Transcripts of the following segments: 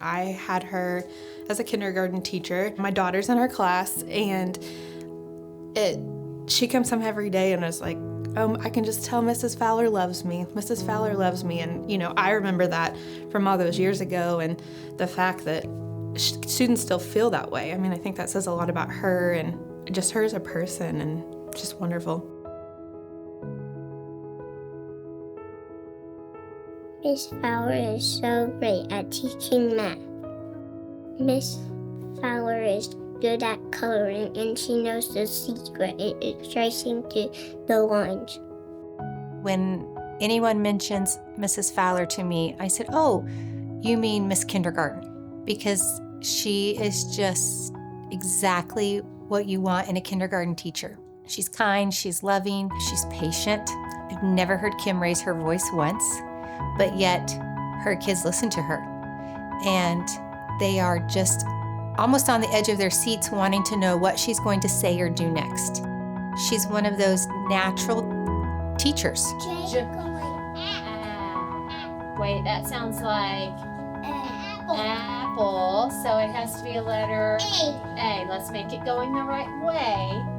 I had her as a kindergarten teacher. My daughter's in her class, and she comes home every day and is like, I can just tell Mrs. Fowler loves me. Mrs. Fowler loves me. And, I remember that from all those years ago, and the fact that students still feel that way. I think that says a lot about her and just her as a person, and just wonderful. Miss Fowler is so great at teaching math. Miss Fowler is good at coloring, and she knows the secret. It's tracing to the lines. When anyone mentions Mrs. Fowler to me, I said, "Oh, you mean Miss Kindergarten," because she is just exactly what you want in a kindergarten teacher. She's kind, she's loving, she's patient. I've never heard Kim raise her voice once, but yet her kids listen to her. And they are just almost on the edge of their seats wanting to know what she's going to say or do next. She's one of those natural teachers. Wait, that sounds like apple. So it has to be a letter A. Let's make it going the right way.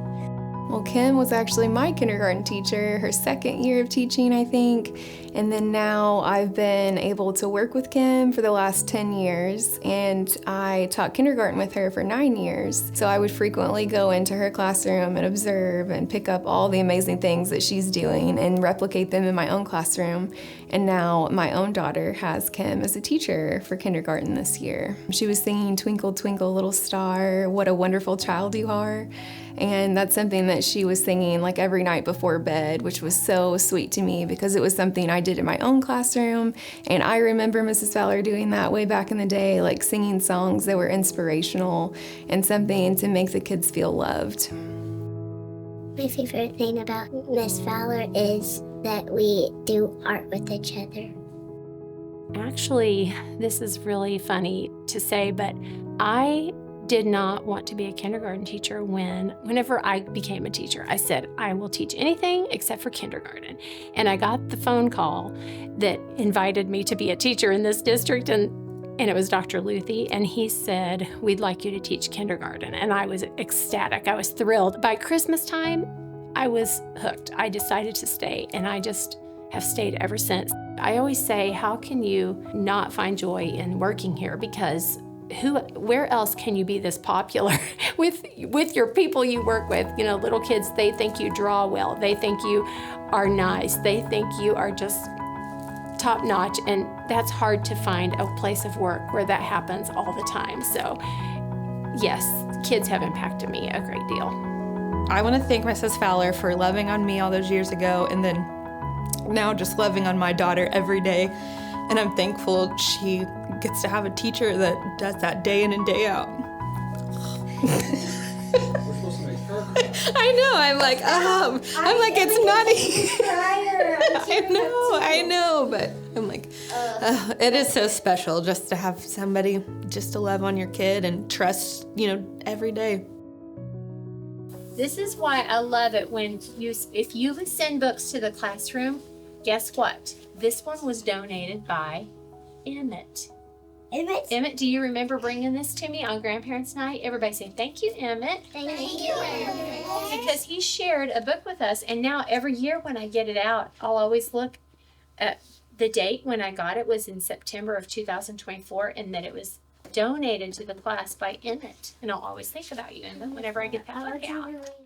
Well, Kim was actually my kindergarten teacher, her second year of teaching, I think. And then now I've been able to work with Kim for the last 10 years, and I taught kindergarten with her for 9 years. So I would frequently go into her classroom and observe and pick up all the amazing things that she's doing and replicate them in my own classroom. And now my own daughter has Kim as a teacher for kindergarten this year. She was singing "Twinkle, Twinkle, Little Star, What a Wonderful Child You Are." And that's something that she was singing like every night before bed, which was so sweet to me because it was something I did in my own classroom. And I remember Mrs. Fowler doing that way back in the day, like singing songs that were inspirational and something to make the kids feel loved. My favorite thing about Miss Fowler is that we do art with each other. Actually, this is really funny to say, but I did not want to be a kindergarten teacher whenever I became a teacher. I said, I will teach anything except for kindergarten. And I got the phone call that invited me to be a teacher in this district, and it was Dr. Luthi, and he said, we'd like you to teach kindergarten. And I was ecstatic. I was thrilled. By Christmas time, I was hooked. I decided to stay, and I just have stayed ever since. I always say, how can you not find joy in working here? Because where else can you be this popular with your people you work with? Little kids, they think you draw well. They think you are nice. They think you are just top notch. And that's hard to find a place of work where that happens all the time. So yes, kids have impacted me a great deal. I want to thank Mrs. Fowler for loving on me all those years ago, and then now just loving on my daughter every day. And I'm thankful she gets to have a teacher that does that day in and day out. I know. I'm like, it's not. I know, but I'm like, it is so special just to have somebody just to love on your kid and trust, every day. This is why I love it if you send books to the classroom, guess what? This one was donated by Emmett. Emmett, do you remember bringing this to me on Grandparents' Night? Everybody say, thank you, Emmett. Thank you, Emmett. Because he shared a book with us, and now every year when I get it out, I'll always look at the date when I got it was in September of 2024, and that it was donated to the class by Emmett. And I'll always think about you, Emmett, whenever I get that book out.